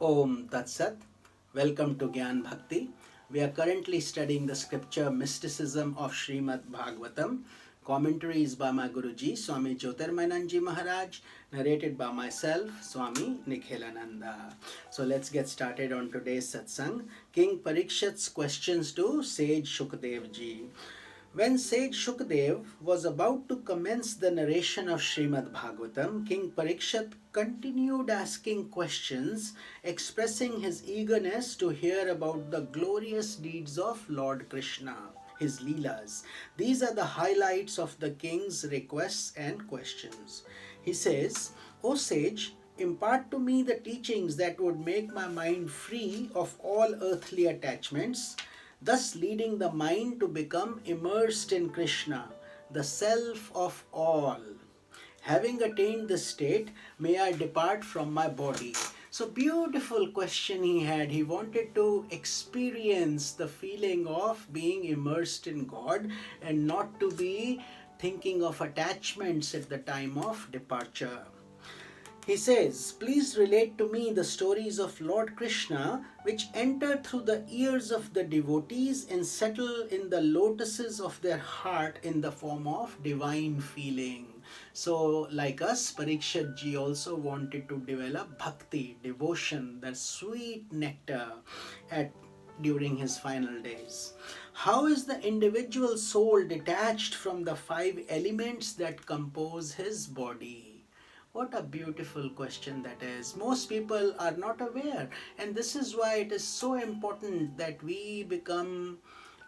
Om Tat Sat. Welcome to Gyan Bhakti. We are currently studying the scripture Mysticism of Srimad Bhagavatam. Commentaries by my Guruji, Swami Jyotirmayananda Maharaj, narrated by myself, Swami Nikhilananda. So let's get started on today's satsang. King Parikshit's questions to Sage Shukdev Ji. When sage Shukdev was about to commence the narration of Srimad Bhagavatam, King Parikshit continued asking questions, expressing his eagerness to hear about the glorious deeds of Lord Krishna, his Leelas. These are the highlights of the king's requests and questions. He says, O sage, impart to me the teachings that would make my mind free of all earthly attachments, thus leading the mind to become immersed in Krishna, the self of all. Having attained this state, may I depart from my body. So beautiful question he had. He wanted to experience the feeling of being immersed in God and not to be thinking of attachments at the time of departure. He says, please relate to me the stories of Lord Krishna which enter through the ears of the devotees and settle in the lotuses of their heart in the form of divine feeling. So like us, Parikshit ji also wanted to develop bhakti, devotion, that sweet nectar during his final days. How is the individual soul detached from the five elements that compose his body? What a beautiful question that is. Most people are not aware, and this is why it is so important that we become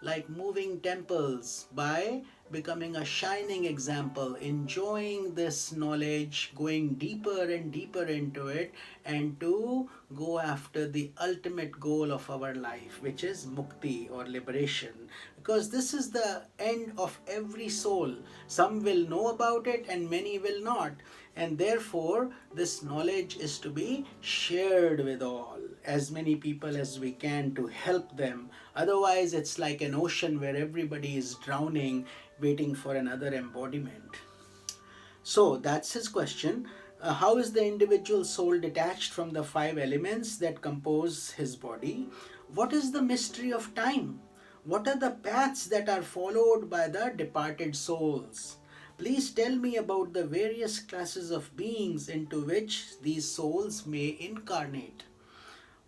like moving temples by becoming a shining example, enjoying this knowledge, going deeper and deeper into it, and to go after the ultimate goal of our life, which is mukti or liberation. Because this is the end of every soul. Some will know about it and many will not. And therefore, this knowledge is to be shared with all, as many people as we can, to help them. Otherwise, it's like an ocean where everybody is drowning, waiting for another embodiment. So that's his question. How is the individual soul detached from the five elements that compose his body? What is the mystery of time? What are the paths that are followed by the departed souls? Please tell me about the various classes of beings into which these souls may incarnate.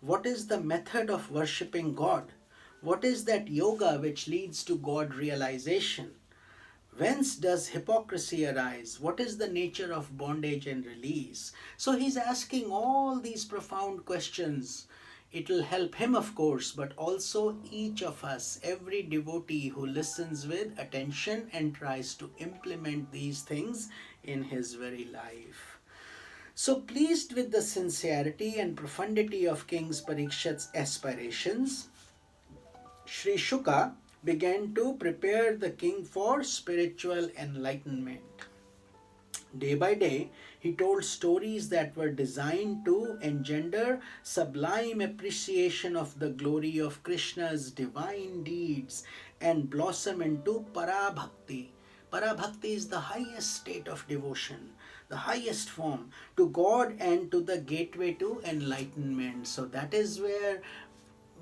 What is the method of worshipping God? What is that yoga which leads to God realization? Whence does hypocrisy arise? What is the nature of bondage and release? So he's asking all these profound questions. It will help him, of course, but also each of us, every devotee who listens with attention and tries to implement these things in his very life. So pleased with the sincerity and profundity of King Parikshit's aspirations, Sri Shuka began to prepare the king for spiritual enlightenment. Day by day, he told stories that were designed to engender sublime appreciation of the glory of Krishna's divine deeds and blossom into Parabhakti. Parabhakti is the highest state of devotion, the highest form to God and to the gateway to enlightenment. So that is where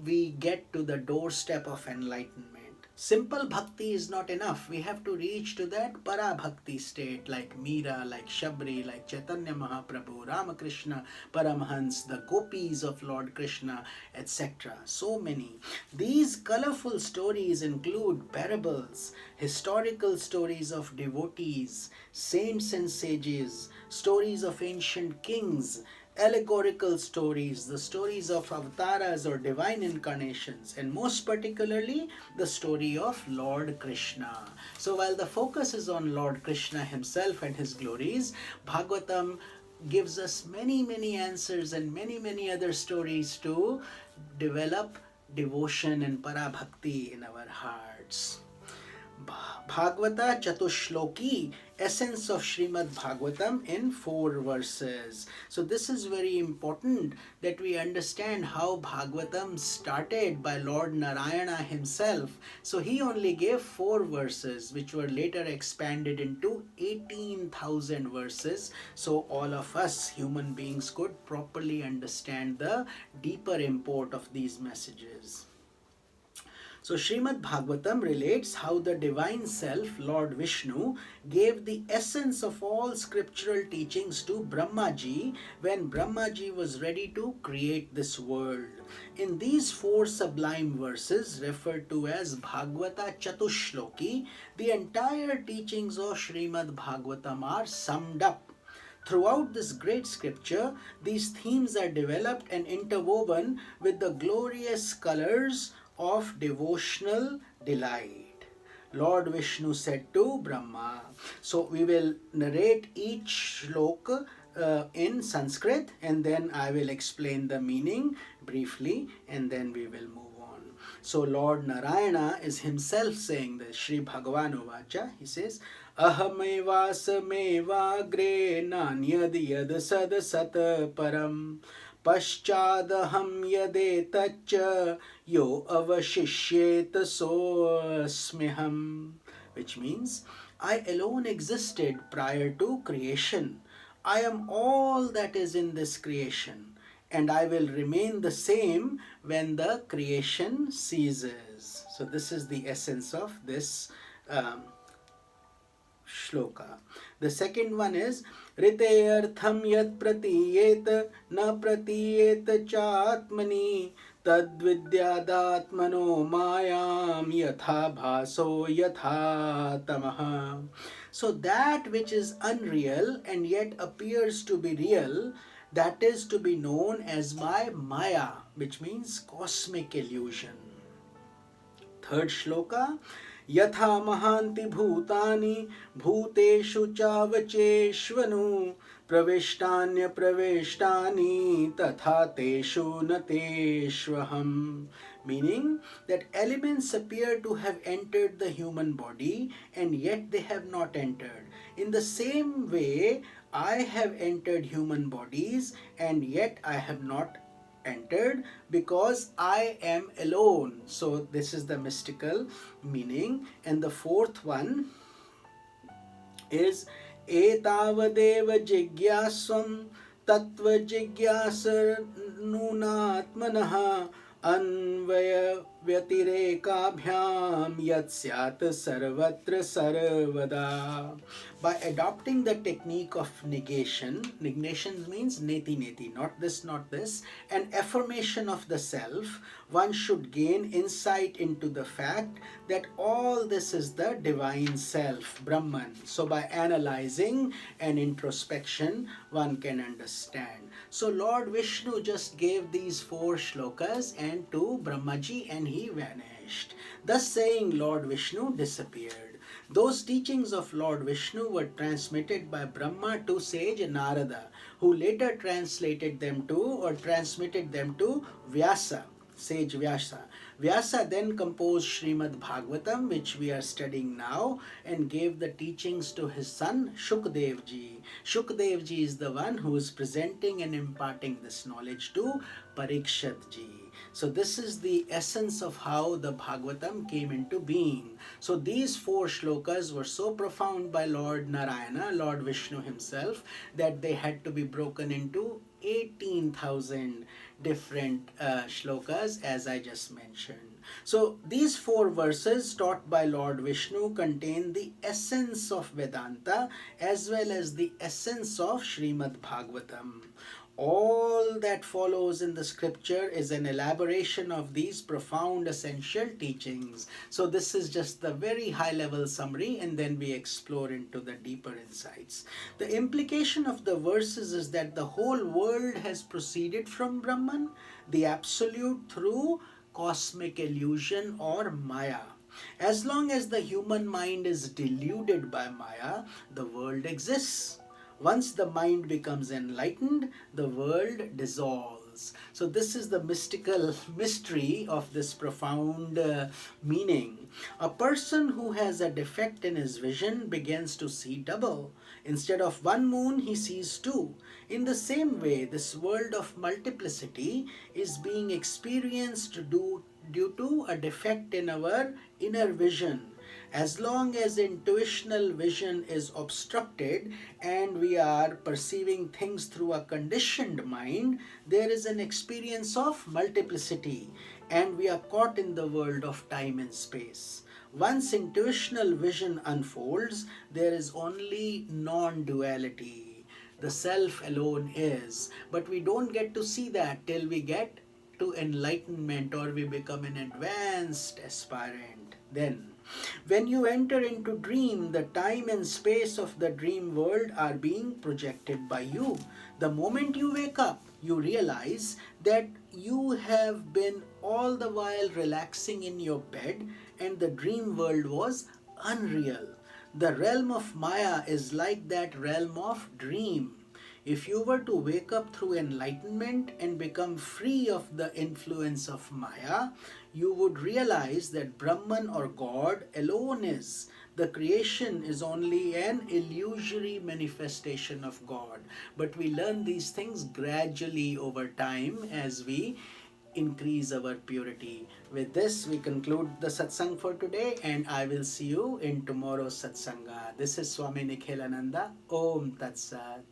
we get to the doorstep of enlightenment. Simple bhakti is not enough. We have to reach to that para bhakti state, like Meera, like Shabri, like Chaitanya Mahaprabhu, Ramakrishna, Paramahans, the gopis of Lord Krishna, etc. So many. These colorful stories include parables, historical stories of devotees, saints and sages, stories of ancient kings, allegorical stories, the stories of avatars or divine incarnations, and most particularly the story of Lord Krishna. So while the focus is on Lord Krishna himself and his glories, Bhagavatam gives us many answers and many other stories to develop devotion and parabhakti in our hearts. Bhagavata Chatushloki, essence of Srimad Bhagavatam in 4 verses. So this is very important that we understand how Bhagavatam started by Lord Narayana himself. So he only gave 4 verses which were later expanded into 18,000 verses. So all of us human beings could properly understand the deeper import of these messages. So Srimad Bhagavatam relates how the divine self, Lord Vishnu, gave the essence of all scriptural teachings to Brahmaji when Brahmaji was ready to create this world. In these 4 sublime verses referred to as Bhagavata Chatushloki, the entire teachings of Srimad Bhagavatam are summed up. Throughout this great scripture, these themes are developed and interwoven with the glorious colors of devotional delight. Lord Vishnu said to Brahma. So we will narrate each shloka in Sanskrit, and then I will explain the meaning briefly, and then we will move on. So Lord Narayana is himself saying this. Shri Bhagavan Vacha, he says, Ahamevasamevagre nanyad yad sad sat param paschadaham yadetaccha yo avashishyet soasmiham. Which means, I alone existed prior to creation. I am all that is in this creation, and I will remain the same when the creation ceases. So this is the essence of this shloka. The second one is Riteyartham yat pratiyet na pratiyet chatmani tadvidyadatmano mayam yatha bhaso yatha tamaha. So that which is unreal and yet appears to be real, that is to be known as my maya, which means cosmic illusion. Third shloka, Yatha mahanti bhutani bhuteshu chavacheshvanu pravishtanya pravishtani tatha teshu nateshvaham. Meaning that elements appear to have entered the human body and yet they have not entered. In the same way, I have entered human bodies and yet I have not entered because I am alone. So this is the mystical meaning. And the fourth one is etavadeva jigyasvam tattva jigyasar nunatmanaha anvaya vyatirekabhyam yatsyat sarvatra sarvada. By adopting the technique of negation means neti, not this, and affirmation of the self, one should gain insight into the fact that all this is the divine self, Brahman. So by analyzing and introspection, one can understand. So Lord Vishnu just gave these 4 shlokas and to Brahmaji, and he vanished. Thus saying, Lord Vishnu disappeared. Those teachings of Lord Vishnu were transmitted by Brahma to sage Narada, who later transmitted them to Vyasa, sage Vyasa. Vyasa then composed Srimad Bhagavatam, which we are studying now, and gave the teachings to his son Shukdev ji. Shukdev ji is the one who is presenting and imparting this knowledge to Parikshit ji. So this is the essence of how the Bhagavatam came into being. So these 4 shlokas were so profound by Lord Narayana, Lord Vishnu himself, that they had to be broken into 18,000 different shlokas, as I just mentioned. So these 4 verses taught by Lord Vishnu contain the essence of Vedanta as well as the essence of Srimad Bhagavatam. All that follows in the scripture is an elaboration of these profound essential teachings. So this is just the very high level summary, and then we explore into the deeper insights. The implication of the verses is that the whole world has proceeded from Brahman, the absolute, through cosmic illusion or Maya. As long as the human mind is deluded by Maya, the world exists. Once the mind becomes enlightened, the world dissolves. details. So this is the mystical mystery of this profound meaning. A person who has a defect in his vision begins to see double. Instead of one moon, he sees two. In the same way, this world of multiplicity is being experienced due to a defect in our inner vision. As long as intuitional vision is obstructed and we are perceiving things through a conditioned mind, there is an experience of multiplicity and we are caught in the world of time and space. Once intuitional vision unfolds, there is only non-duality. The self alone is, but we don't get to see that till we get to enlightenment or we become an advanced aspirant. Then, when you enter into dream, the time and space of the dream world are being projected by you. The moment you wake up, you realize that you have been all the while relaxing in your bed and the dream world was unreal. The realm of Maya is like that realm of dream. If you were to wake up through enlightenment and become free of the influence of Maya, you would realize that Brahman or God alone is. The creation is only an illusory manifestation of God. But we learn these things gradually over time as we increase our purity. With this, we conclude the satsang for today, and I will see you in tomorrow's satsanga. This is Swami Nikhilananda. Om Tat Sat.